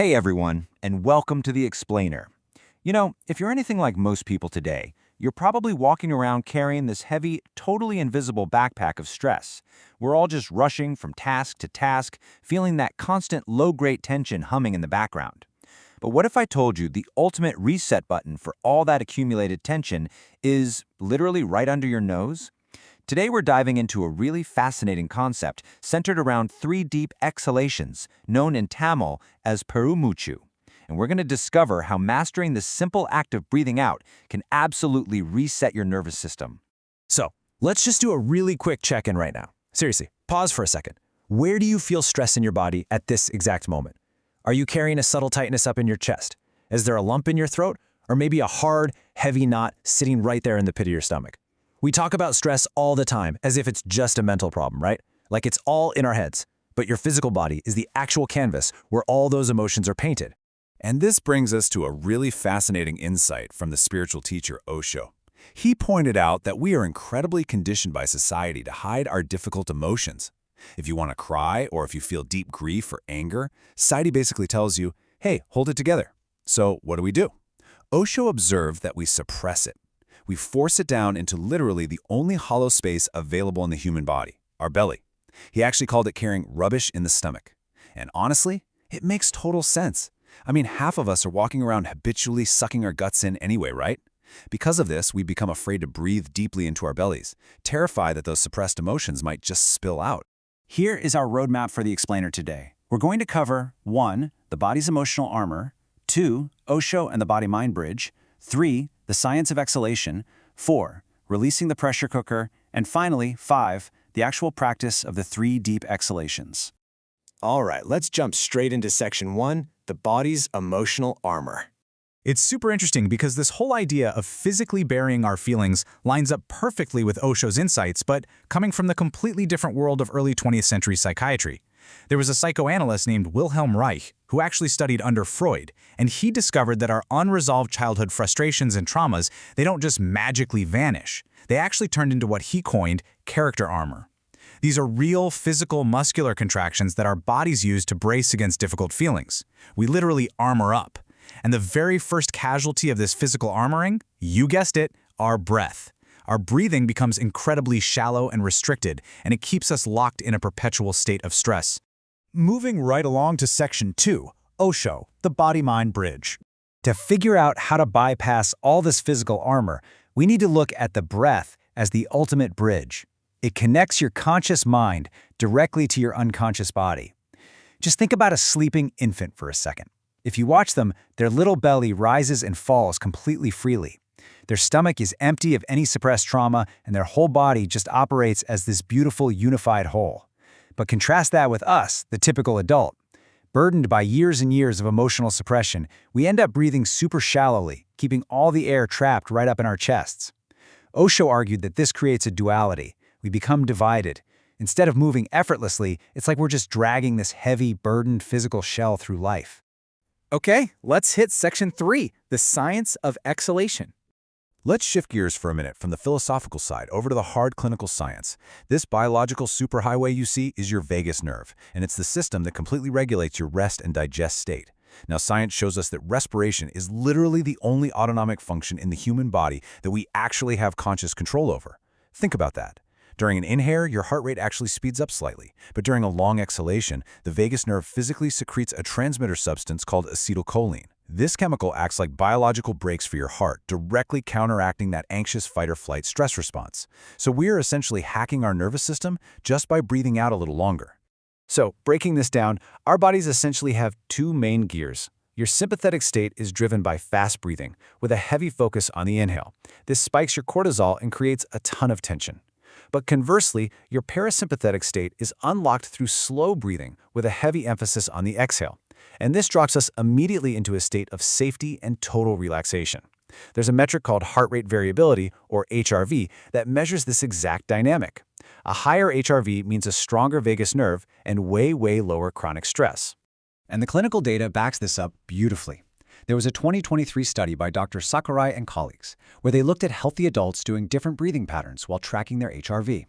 Hey everyone, and welcome to The Explainer. If you're anything like most people today, you're probably walking around carrying this heavy, totally invisible backpack of stress. We're all just rushing from task to task, feeling that constant low-grade tension humming in the background. But what if I told you the ultimate reset button for all that accumulated tension is literally right under your nose? Today we're diving into a really fascinating concept centered around three deep exhalations, known in Tamil as Perumuchu. And we're going to discover how mastering this simple act of breathing out can absolutely reset your nervous system. So, let's just do a really quick check-in right now. Seriously, pause for a second. Where do you feel stress in your body at this exact moment? Are you carrying a subtle tightness up in your chest? Is there a lump in your throat? Or maybe a hard, heavy knot sitting right there in the pit of your stomach? We talk about stress all the time as if it's just a mental problem, right? Like it's all in our heads. But your physical body is the actual canvas where all those emotions are painted. And this brings us to a really fascinating insight from the spiritual teacher Osho. He pointed out that we are incredibly conditioned by society to hide our difficult emotions. If you want to cry or if you feel deep grief or anger, society basically tells you, hey, hold it together. So what do? Osho observed that we suppress it. We force it down into literally the only hollow space available in the human body, our belly. He actually called it carrying rubbish in the stomach. And honestly, it makes total sense. I mean, half of us are walking around habitually sucking our guts in anyway, right? Because of this, we become afraid to breathe deeply into our bellies, terrified that those suppressed emotions might just spill out. Here is our roadmap for the explainer today. We're going to cover 1. The body's emotional armor, 2. Osho and the body-mind bridge, 3. The science of exhalation, 4. Releasing the pressure cooker, and finally, 5. The actual practice of the 3 deep exhalations. All right, let's jump straight into section 1, the body's emotional armor. It's super interesting because this whole idea of physically burying our feelings lines up perfectly with Osho's insights, but coming from the completely different world of early 20th century psychiatry. There was a psychoanalyst named Wilhelm Reich who actually studied under Freud, and he discovered that our unresolved childhood frustrations and traumas, they don't just magically vanish. They actually turned into what he coined character armor. These are real physical muscular contractions that our bodies use to brace against difficult feelings. We literally armor up. And the very first casualty of this physical armoring, you guessed it, our breath. Our breathing becomes incredibly shallow and restricted, and it keeps us locked in a perpetual state of stress. Moving right along to section 2, Osho, the body-mind bridge. To figure out how to bypass all this physical armor, we need to look at the breath as the ultimate bridge. It connects your conscious mind directly to your unconscious body. Just think about a sleeping infant for a second. If you watch them, their little belly rises and falls completely freely. Their stomach is empty of any suppressed trauma, and their whole body just operates as this beautiful, unified whole. But contrast that with us, the typical adult. Burdened by years and years of emotional suppression, we end up breathing super shallowly, keeping all the air trapped right up in our chests. Osho argued that this creates a duality. We become divided. Instead of moving effortlessly, it's like we're just dragging this heavy, burdened physical shell through life. Okay, let's hit section 3, the science of exhalation. Let's shift gears for a minute from the philosophical side over to the hard clinical science. This biological superhighway you see is your vagus nerve, and it's the system that completely regulates your rest and digest state. Now, science shows us that respiration is literally the only autonomic function in the human body that we actually have conscious control over. Think about that. During an inhale, your heart rate actually speeds up slightly, but during a long exhalation, the vagus nerve physically secretes a transmitter substance called acetylcholine. This chemical acts like biological brakes for your heart, directly counteracting that anxious fight-or-flight stress response. So we are essentially hacking our nervous system just by breathing out a little longer. So, breaking this down, our bodies essentially have 2 main gears. Your sympathetic state is driven by fast breathing, with a heavy focus on the inhale. This spikes your cortisol and creates a ton of tension. But conversely, your parasympathetic state is unlocked through slow breathing with a heavy emphasis on the exhale. And this drops us immediately into a state of safety and total relaxation. There's a metric called heart rate variability, or HRV, that measures this exact dynamic. A higher HRV means a stronger vagus nerve and way lower chronic stress. And the clinical data backs this up beautifully. There was a 2023 study by Dr. Sakurai and colleagues, where they looked at healthy adults doing different breathing patterns while tracking their HRV.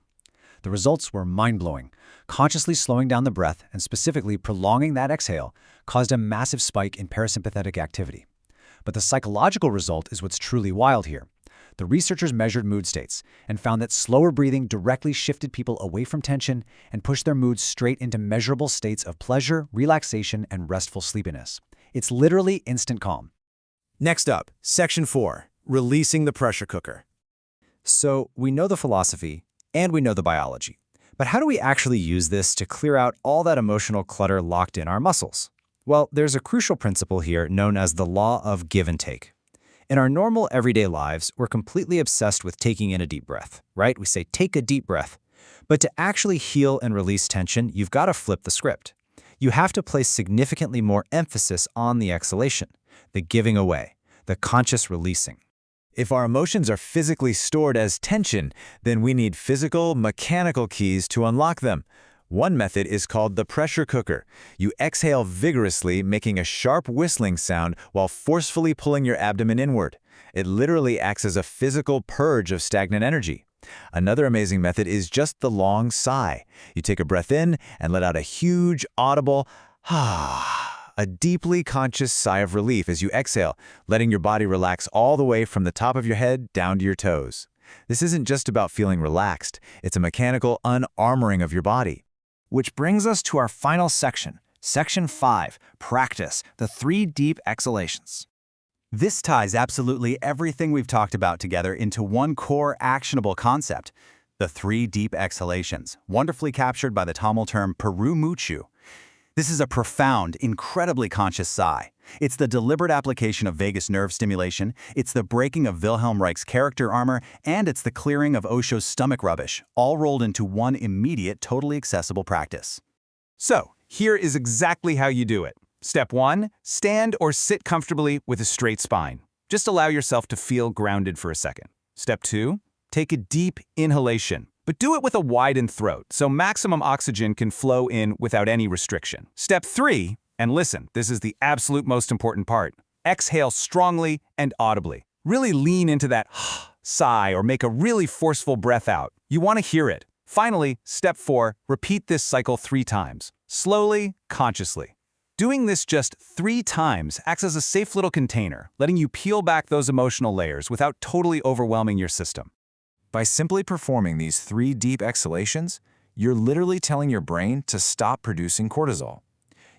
The results were mind-blowing. Consciously slowing down the breath and specifically prolonging that exhale caused a massive spike in parasympathetic activity. But the psychological result is what's truly wild here. The researchers measured mood states and found that slower breathing directly shifted people away from tension and pushed their moods straight into measurable states of pleasure, relaxation, and restful sleepiness. It's literally instant calm. Next up, Section 4, Releasing the Pressure Cooker. So we know the philosophy and we know the biology. But how do we actually use this to clear out all that emotional clutter locked in our muscles? Well, there's a crucial principle here known as the law of give and take. In our normal everyday lives, we're completely obsessed with taking in a deep breath, right? We say, take a deep breath. But to actually heal and release tension, you've got to flip the script. You have to place significantly more emphasis on the exhalation, the giving away, the conscious releasing. If our emotions are physically stored as tension, then we need physical, mechanical keys to unlock them. One method is called the pressure cooker. You exhale vigorously, making a sharp whistling sound while forcefully pulling your abdomen inward. It literally acts as a physical purge of stagnant energy. Another amazing method is just the long sigh. You take a breath in and let out a huge, audible, a deeply conscious sigh of relief as you exhale, letting your body relax all the way from the top of your head down to your toes. This isn't just about feeling relaxed. It's a mechanical unarmoring of your body. Which brings us to our final section, Section 5, Practice, the 3 deep exhalations. This ties absolutely everything we've talked about together into one core actionable concept, the 3 deep exhalations, wonderfully captured by the Tamil term Peru Muchu. This is a profound, incredibly conscious sigh. It's the deliberate application of vagus nerve stimulation, it's the breaking of Wilhelm Reich's character armor, and it's the clearing of Osho's stomach rubbish, all rolled into one immediate, totally accessible practice. So, here is exactly how you do it. Step 1, stand or sit comfortably with a straight spine. Just allow yourself to feel grounded for a second. Step 2, take a deep inhalation. But do it with a widened throat, so maximum oxygen can flow in without any restriction. Step 3, and listen, this is the absolute most important part. Exhale strongly and audibly. Really lean into that sigh or make a really forceful breath out. You want to hear it. Finally, step 4, repeat this cycle 3 times. Slowly, consciously. Doing this just 3 times acts as a safe little container, letting you peel back those emotional layers without totally overwhelming your system. By simply performing these 3 deep exhalations, you're literally telling your brain to stop producing cortisol.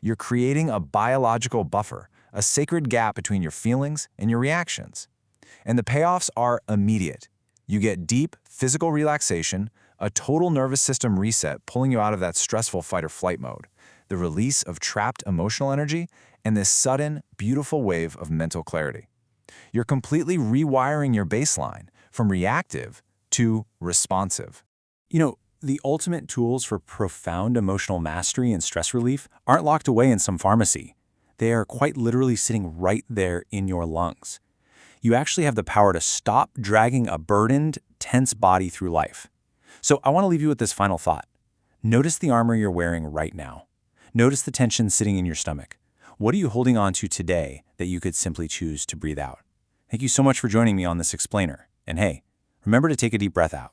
You're creating a biological buffer, a sacred gap between your feelings and your reactions. And the payoffs are immediate. You get deep physical relaxation, a total nervous system reset pulling you out of that stressful fight or flight mode, the release of trapped emotional energy, and this sudden, beautiful wave of mental clarity. You're completely rewiring your baseline from reactive to responsive. You know, the ultimate tools for profound emotional mastery and stress relief aren't locked away in some pharmacy. They are quite literally sitting right there in your lungs. You actually have the power to stop dragging a burdened, tense body through life. So I want to leave you with this final thought. Notice the armor you're wearing right now. Notice the tension sitting in your stomach. What are you holding on to today that you could simply choose to breathe out? Thank you so much for joining me on this explainer. And hey, remember to take a deep breath out.